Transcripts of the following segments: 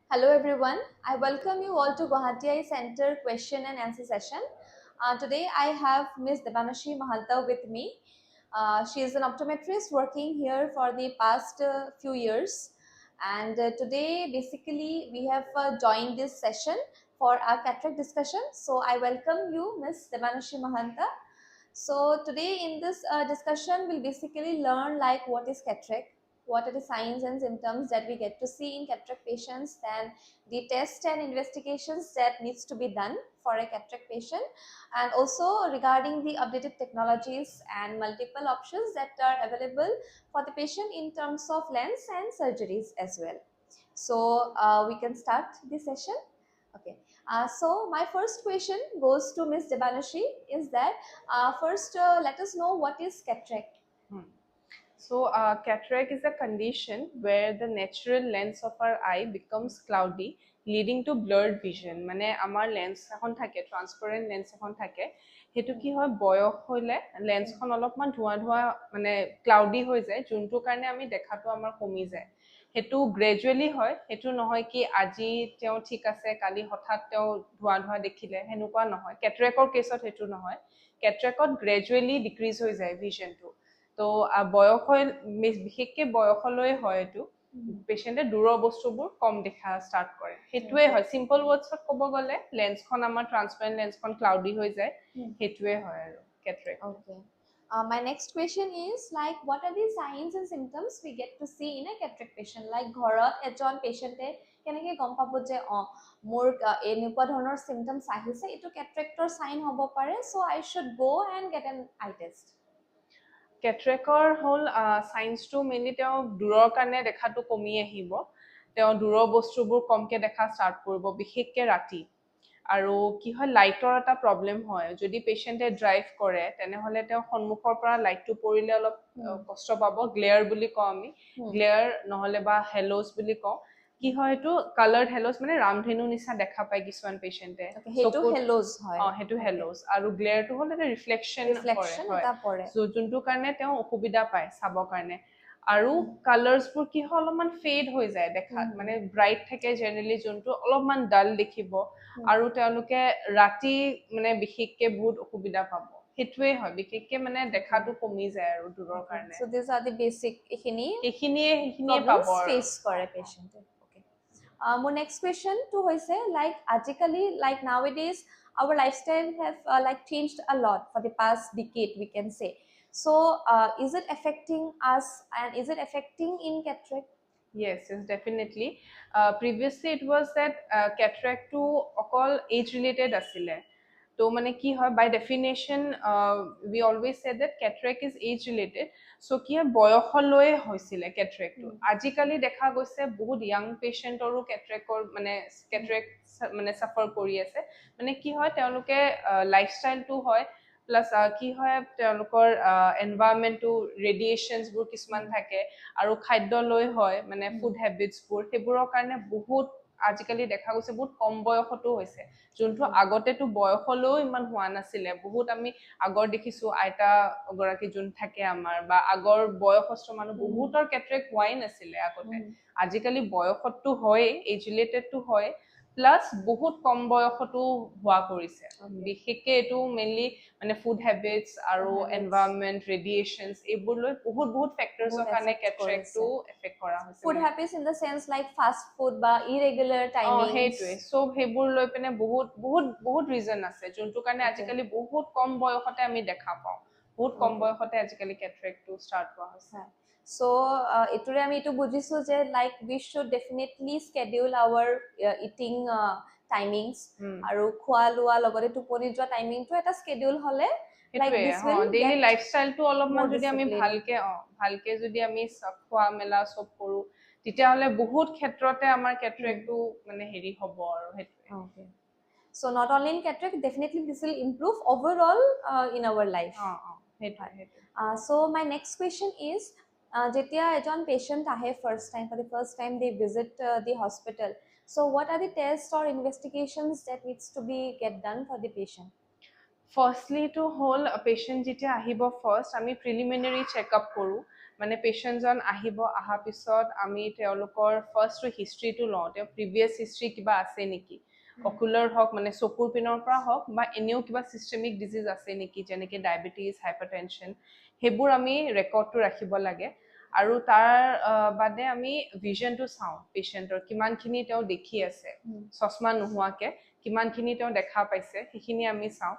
Hello everyone, I welcome you all to Guwahati Eye Center question and answer session. Today I have Ms. Devanashi Mahanta with me. She is an optometrist working here for the past few years. And today basically we have joined this session for our cataract discussion. So I welcome you Ms. Devanashi Mahanta. So today in this discussion, we'll basically learn like what is cataract, what are the signs and symptoms that we get to see in cataract patients, then the tests and investigations that needs to be done for a cataract patient, and also regarding the updated technologies and multiple options that are available for the patient in terms of lens and surgeries as well. So we can start the session. Okay. So my first question goes to Ms. Debanashi is that first let us know what is cataract. Hmm. Cataract is a condition where the natural lens of our eye becomes cloudy, leading to blurred vision. মানে আমাৰ lens এখন থাকে, transparent lens এখন থাকে, সেইটো কি হয় বয়স হ'লে লেন্সখন অলপমান ধোঁৱা ধোঁৱা মানে ক্লাউডি হৈ যায়, যোনটো কাৰণে আমি দেখাটো আমাৰ কমি যায়। সেইটো গ্ৰেজুৱেলি হয়, সেইটো নহয় কি আজি তেওঁ ঠিক আছে কালি হঠাৎ তেওঁ ধোঁৱা ধোঁৱা দেখিলে, সেনেকুৱা নহয়। কেটৰেকৰ কেছত সেইটো নহয়, কেটৰেকত গ্ৰেজুৱেলি ডিক্ৰিজ হৈ যায় ভিজনটো। তো বয়স হৈ বিশেষকৈ বয়সলৈ হয় এইটো, পেচেণ্টে দূৰৰ বস্তুবোৰ কম দেখা ষ্টাৰ্ট কৰে, সেইটোৱে হয়। চিম্পল ৱৰ্ডছত ক'ব গ'লে লেন্সখন আমাৰ ট্ৰান্সপাৰেণ্ট লেন্সখন ক্লাউডি হৈ যায়, সেইটোৱে হয় আৰু কেটৰেক্ট। Okay. My next question is like what are the signs and symptoms we get to see in a cataract patient? Like ঘৰত এজন পেশেন্টে কেনেকৈ গম পাব যে মোৰ এনেকুৱা ধৰণৰ symptoms আহিছে, এইটো cataract-ৰ sign হ'ব পাৰে, so I should go and get an eye test. কেটৰেকৰ হ'ল চাইন্সটো মেইনলি তেওঁ দূৰৰ কাৰণে দেখাটো কমি আহিব, তেওঁ দূৰৰ বস্তুবোৰ কমকৈ দেখা ষ্টাৰ্ট কৰিব, বিশেষকৈ ৰাতি। আৰু কি হয় লাইটৰ এটা প্ৰব্লেম হয়, যদি পেচেণ্টে ড্ৰাইভ কৰে তেনেহ'লে তেওঁ সন্মুখৰ পৰা লাইটটো পৰিলে অলপ কষ্ট পাব, গ্লেয়াৰ বুলি কওঁ আমি, গ্লেয়াৰ নহ'লে বা হেল'জ বুলি কওঁ। কি হয় এইটো কালাৰ্ড হেল'জ, মানে ৰামধেনু নিচিনা দেখা পায় কিছুমান পেচেণ্টে, সেইটো হেল'জ হয়। সেইটো হেল'জ। আৰু গ্লেয়াৰটো হ'ল এটা ৰিফ্লেকশ্যন কৰে, হয়, যোনটো কাৰণে তেওঁ অসুবিধা পায় চাবৰ কাৰণে। আৰু কালাৰ্ছবোৰ কি হয় অলপমান ফেড হৈ যায় দেখাত, মানে ব্ৰাইট থাকে জেনেৰেলি, যোনটো অলপমান ডাল দেখিব, আৰু তেওঁলোকে ৰাতি মানে বিশেষকৈ বহুত অসুবিধা পাব, সেইটোৱে হয় বিশেষকৈ মানে দেখাটো কমি যায় আৰু দূৰৰ কাৰণে। So these are the basic সেইখিনিয়ে পাব আৰু face কৰে patient. Okay. My next question to hoise like আজিকালি like nowadays our lifestyle have like changed a lot for the past decade we can say. So is it affecting us and is it affecting in cataract? Yes, definitely. Previously it was that cataract to অকল age related asile. তো মানে কি হয় বাই definition উই always সে that কেটৰেক্ট is as related. চ' কি হয় বয়সলৈ হৈছিলে কেটৰেক্টটো, আজিকালি দেখা গৈছে বহুত য়াং পেচেণ্টৰো কেটৰেক্টৰ মানে কেটৰেক্ট মানে চাফাৰ কৰি আছে। মানে কি হয় তেওঁলোকে লাইফষ্টাইলটো হয়, প্লাছ কি হয় তেওঁলোকৰ এনভাইৰনমেণ্টটো, ৰেডিয়েশ্যনছবোৰ কিছুমান থাকে, আৰু খাদ্যলৈ হয় মানে ফুড হেবিটছবোৰ, সেইবোৰৰ কাৰণে বহুত আজিকালি দেখা গৈছে বহুত কম বয়সতো হৈছে, যোনটো আগতেতো বয়সলৈও ইমান হোৱা নাছিলে। বহুত আমি আগৰ দেখিছো আইতা গৰাকী যোন থাকে আমাৰ, বা আগৰ বয়সস্থ মানুহ বহুতৰ কেটৰেক্ট হোৱাই নাছিলে আগতে। আজিকালি বয়সততো হয়, এজ ৰিলেটেডটো হয়, প্লাছ বহুত কম বয়সতো হোৱা কৰিছে। বিশেষকৈ এইটো মেইনলি মানে ফুড হেবিটছ আৰু এনভাইৰনমেণ্ট, ৰেডিয়েশ্যনছ, এইবোৰ লৈ বহুত বহুত ফেক্টৰ্ছৰ কাৰণে কেটৰেক্টটো এফেক্ট কৰা হৈছে। Food habits in the sense like fast food বা irregular timings. সেইটোৱে চব সেইবোৰ লৈ পিনে বহুত বহুত বহুত ৰিজন আছে, যোনটো কাৰণে আজিকালি বহুত কম বয়সতে আমি দেখা পাওঁ, বহুত কম বয়সতে আজিকালি কেটৰেক্টটো ষ্টাৰ্ট হোৱা হৈছে। So এটোৰে আমি এটো বুজিছো যে like we should definitely schedule our eating timings আৰু খোৱা লোৱা লগতে টোপনি যোৱা টাইমিংটো এটা schedule হলে like this will daily get লাইফষ্টাইলটো অলপমান যদি আমি ভালকে যদি আমি খোৱা মেলা চব কৰো, তেতিয়াহ'লে বহুত ক্ষেত্ৰতে আমাৰ কেটৰেক্টটো মানে হেৰি হ'ব আৰু সেইটোৱে। Okay. So not only in cataract, definitely this will improve overall in our life. So my next question is, যেতিয়া এজন patient আহে first time, for the first time they visit the hospital, so what are the tests or investigations that needs to be get done for the patient? ফাৰ্ষ্টলি টো হ'ল patient যেতিয়া আহিব first আমি preliminary checkup কৰোঁ, মানে পেচেণ্টজন আহিব, অহাৰ পিছত আমি তেওঁলোকৰ ফাৰ্ষ্ট হিষ্ট্ৰীটো লওঁ, তেওঁ প্ৰিভিয়াছ হিষ্ট্ৰী কিবা আছে নেকি, অকুলাৰ হওক মানে চকুৰ পিনৰ পৰা হওক বা এনেও কিবা চিষ্টেমিক ডিজিজ আছে নেকি, যেনেকৈ ডায়েবেটিছ, হাইপাৰটেনশ্যন, সেইবোৰ আমি ৰেকৰ্ডটো ৰাখিব লাগে। আৰু তাৰ বাদে আমি ভিজনটো চাওঁ, পেচেণ্টৰ কিমানখিনি তেওঁ দেখি আছে, চশমা নোহোৱাকৈ কিমানখিনি তেওঁ দেখা পাইছে, সেইখিনি আমি চাওঁ।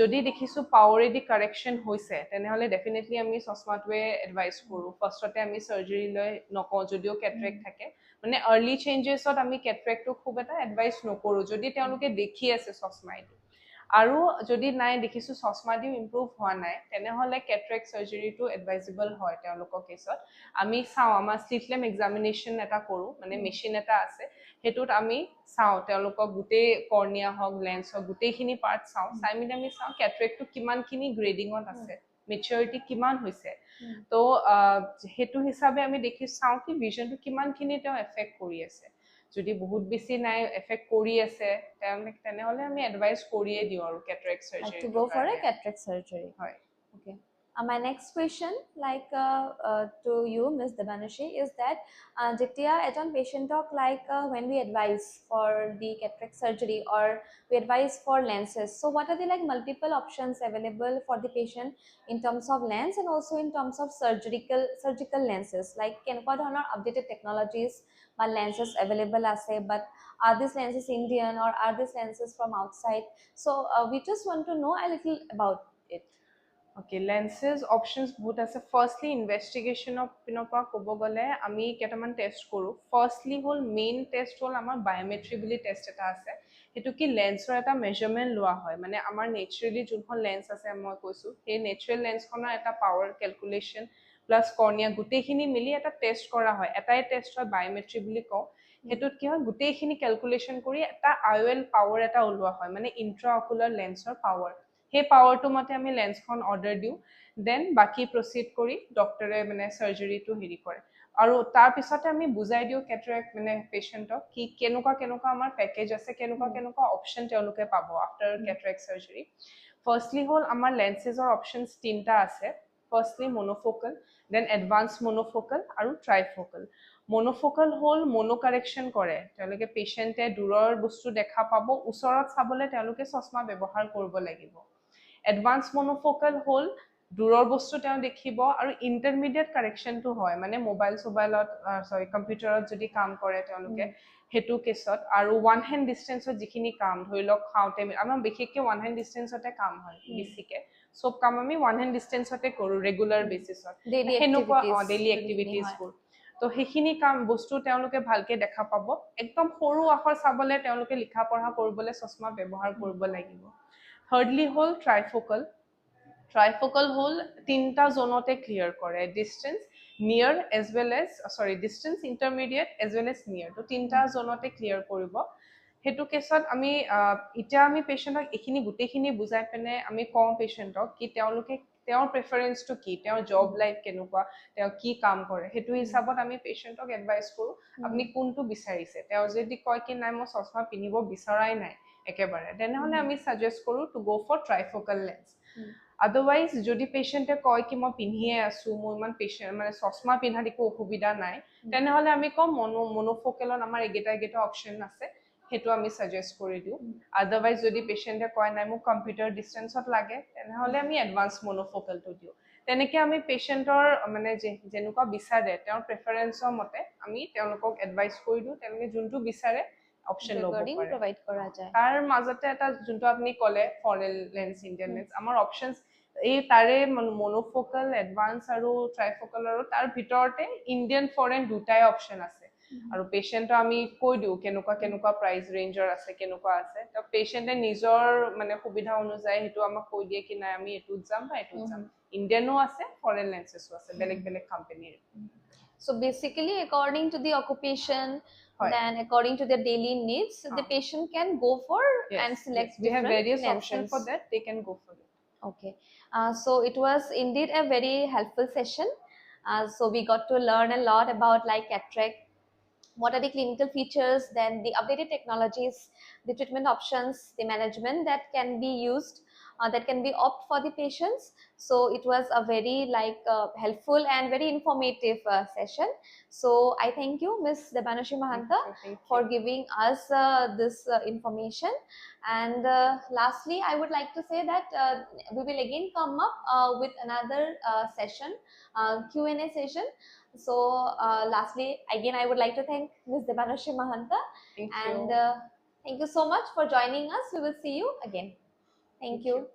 যদি দেখিছোঁ পাৱাৰেদি কাৰেকশ্যন হৈছে, তেনেহ'লে ডেফিনেটলি আমি চশমাটোৱে এডভাইচ কৰোঁ। ফাৰ্ষ্টতে আমি চাৰ্জাৰীলৈ নকওঁ, যদিও কেটৰেক্ট থাকে। মানে আৰ্লি চেঞ্জেছত আমি কেটৰেক্টটো খুব এটা এডভাইচ নকৰোঁ, যদি তেওঁলোকে দেখি আছে চশমাইদি। আৰু যদি নাই দেখিছোঁ চশমা দিও ইম্প্ৰুভ হোৱা নাই, তেনেহ'লে কেটৰেক্ট চাৰ্জাৰীটো এডভাইজেবল হয় তেওঁলোকৰ কেছত। আমি চাওঁ, আমাৰ স্লিট লেম্প এক্সামিনেশ্যন এটা কৰোঁ, মানে মেচিন এটা আছে, সেইটোত আমি চাওঁ তেওঁলোকক গোটেই কৰ্নিয়া হওক, লেন্স হওক, গোটেইখিনি পাৰ্ট চাওঁ। চাই মেলি আমি চাওঁ কেটৰেক্টটো কিমানখিনি গ্ৰেডিঙত আছে, মেচিউৰিটি কিমান হৈছে। তো সেইটো হিচাপে আমি চাওঁ কি ভিজনটো কিমানখিনি তেওঁ এফেক্ট কৰি আছে। যদি বহুত বেছি নাই, এফেক্ট কৰি আছে, তেনেহ'লে আমি এডভাইচ কৰিয়ে দিওঁ আৰু কেটৰেক্ট surgery to go for a cataract surgery. হয়। Okay. My next question, to you, Ms. Devanashi, is that যেতিয়া এজন পেশেণ্টক when we advise for the cataract surgery or we advise for lenses, so what are the multiple options available for the patient in terms of lens and also in terms of surgical lenses, কেনেকুৱা ধৰণৰ updated technologies বা lenses available আছে, but are these lenses Indian or are these lenses from outside? So we just want to know a little about it. Okay, lenses options বহুত আছে। ফাৰ্ষ্টলি ইনভেষ্টিগেশ্যনৰ পিনৰ পৰা ক'ব গ'লে আমি কেইটামান টেষ্ট কৰোঁ। ফাৰ্ষ্টলি হ'ল মেইন টেষ্ট হ'ল আমাৰ বায়'মেট্ৰি বুলি টেষ্ট এটা আছে। সেইটো কি লেন্সৰ এটা মেজাৰমেণ্ট লোৱা হয়, মানে আমাৰ নেচাৰেলি যোনখন লেন্স আছে মই কৈছোঁ, সেই নেচাৰেল লেন্সখনৰ এটা পাৱাৰ কেলকুলেশ্যন প্লাছ কৰ্নিয়া গোটেইখিনি মিলি এটা টেষ্ট কৰা হয়। এটাই টেষ্ট হয়, বায়'মেট্ৰি বুলি কওঁ। সেইটোত কি হয়, গোটেইখিনি কেলকুলেশ্যন কৰি এটা IOL পাৱাৰ এটা ওলোৱা হয়, মানে ইন্ট্ৰা অকুলাৰ লেন্সৰ পাৱাৰ। সেই পাৱাৰটো মতে আমি লেন্সখন অৰ্ডাৰ দিওঁ, দেন বাকী প্ৰচিড কৰি ডক্টৰে মানে চাৰ্জাৰীটো হেৰি কৰে। আৰু তাৰপিছতে আমি বুজাই দিওঁ কেটৰেক্ট মানে পেচেণ্টক কি কেনেকুৱা আমাৰ পেকেজ আছে, কেনেকুৱা অপশ্যন তেওঁলোকে পাব আফটাৰ কেটৰেক্ট চাৰ্জাৰী। ফাৰ্ষ্টলি হ'ল আমাৰ লেন্সেছৰ অপশ্যনছ 3টা আছে। ফাৰ্ষ্টলি মনোফোকেল, দেন এডভান্স মনোফোকেল আৰু ট্ৰাইফোকেল। মনোফোকেল হ'ল মনো কাৰেকশ্যন কৰে, তেওঁলোকে পেচেণ্টে দূৰৰ বস্তু দেখা পাব, ওচৰত চাবলৈ তেওঁলোকে চশমা ব্যৱহাৰ কৰিব লাগিব। এডভান্স মনোফোকেল হ'ল দূৰৰ বস্তু তেওঁ দেখিব আৰু ইণ্টাৰমিডিয়েট কাৰেকশ্যনটো হয়, মানে কম্পিউটাৰত যদি কাম কৰে তেওঁলোকে সেইটো কেছত। আৰু ওৱান হেণ্ড ডিষ্টেঞ্চত যিখিনি কাম, ধৰি লওক খাওঁতে আমাৰ বিশেষকৈ ওৱান হেণ্ড ডিষ্টেঞ্চতে কাম হয় বেছিকৈ। চব কাম আমি ওৱান হেণ্ড ডিষ্টেঞ্চতে কৰোঁ ৰেগুলাৰ বেচিছত, সেনেকুৱা ডেইলি এক্টিভিটিজবোৰ। তো সেইখিনি বস্তু তেওঁলোকে ভালকে দেখা পাব। একদম সৰু আখৰ চাবলৈ তেওঁলোকে লিখা পঢ়া কৰিবলৈ চশমা ব্যৱহাৰ কৰিব লাগিব। থাৰ্ডলি হ'ল ট্ৰাইফোকেল। ট্ৰাইফোকেল হ'ল 3টা জোনতে ক্লিয়াৰ কৰে, distance, near as well as distance, intermediate as well as near. তো 3টা জোনতে ক্লিয়াৰ কৰিব। সেইটো কেছত আমি এতিয়া আমি পেচেণ্টক এইখিনি গোটেইখিনি বুজাই পিনে আমি কওঁ পেচেণ্টক কি তেওঁৰ প্ৰেফাৰেঞ্চটো কি, তেওঁৰ জব লাইফ কেনেকুৱা, তেওঁ কি কাম কৰে, সেইটো হিচাপত আমি পেচেণ্টক এডভাইচ কৰোঁ আপুনি কোনটো বিচাৰিছে। তেওঁ যদি কয় কি নাই মই চশমা পিন্ধিব বিচৰাই নাই একেবাৰে, তেনেহ'লে আমি ছাজেষ্ট কৰোঁ টু গ' ফৰ ট্ৰাইফোকেল লেন্স। আদাৰৱাইজ যদি পেচেণ্টে কয় কি মই পিন্ধিয়ে আছোঁ, মোৰ ইমান মানে চশমা পিন্ধাত একো অসুবিধা নাই, তেনেহ'লে আমি কওঁ মনোফোকেলত আমাৰ এইকেইটা অপশ্যন আছে, সেইটো আমি ছাজেষ্ট কৰি দিওঁ। আদাৰৱাইজ যদি পেচেণ্টে কয় নাই মোক কম্পিউটাৰ ডিষ্টেঞ্চত লাগে, তেনেহ'লে আমি এডভান্স মনোফোকেলটো দিওঁ। তেনেকৈ আমি পেচেণ্টৰ মানে যেনেকুৱা বিচাৰে তেওঁৰ প্ৰেফাৰেঞ্চৰ মতে আমি তেওঁলোকক এডভাইচ কৰি দিওঁ, তেওঁলোকে যোনটো বিচাৰে অপশ্যন ল'ব পাৰে। তাৰ মাজতে এটা যোনটো আপুনি ক'লে ফৰেন লেন্স, ইণ্ডিয়ান লেন্স, আমাৰ অপশ্যনছ এই তাৰে মনোফোকেল, এডভান্স আৰু ট্ৰাইফোকেলৰো তাৰ ভিতৰতে ইণ্ডিয়ান ফৰেন দুটাই অপশ্যন আছে। আৰু পেচেণ্টক আমি কৈ দিওঁ কেনেকুৱা প্ৰাইচ ৰেঞ্জৰ আছে, কেনেকুৱা আছে। তো পেচেণ্টে নিজৰ মানে সুবিধা অনুযায়ী সেইটো আমাক কৈ দিয়ে কি নাই আমি এইটোত যাম বা এইটোত যাম। ইণ্ডিয়ানো আছে, ফৰেন লেন্সেছো আছে, বেলেগ কোম্পানীৰ। So basically, according to the occupation, then according to their daily needs, the patient can go for and select we have various lenses. options for that, they can go for it. Okay, so it was indeed a very helpful session. So we got to learn a lot about cataract, what are the clinical features, then the updated technologies, the treatment options, the management that can be used that can be opt for the patients. So it was a very helpful and very informative session. So I thank you, Ms. Debanoshi Mahanta, Thank for you. giving us this information. And lastly, I would like to say that we will again come up with another session, Q&A session. So lastly, again, I would like to thank Ms. Debanoshi Mahanta. Thank And you. thank you so much for joining us. We will see you again. Thank you.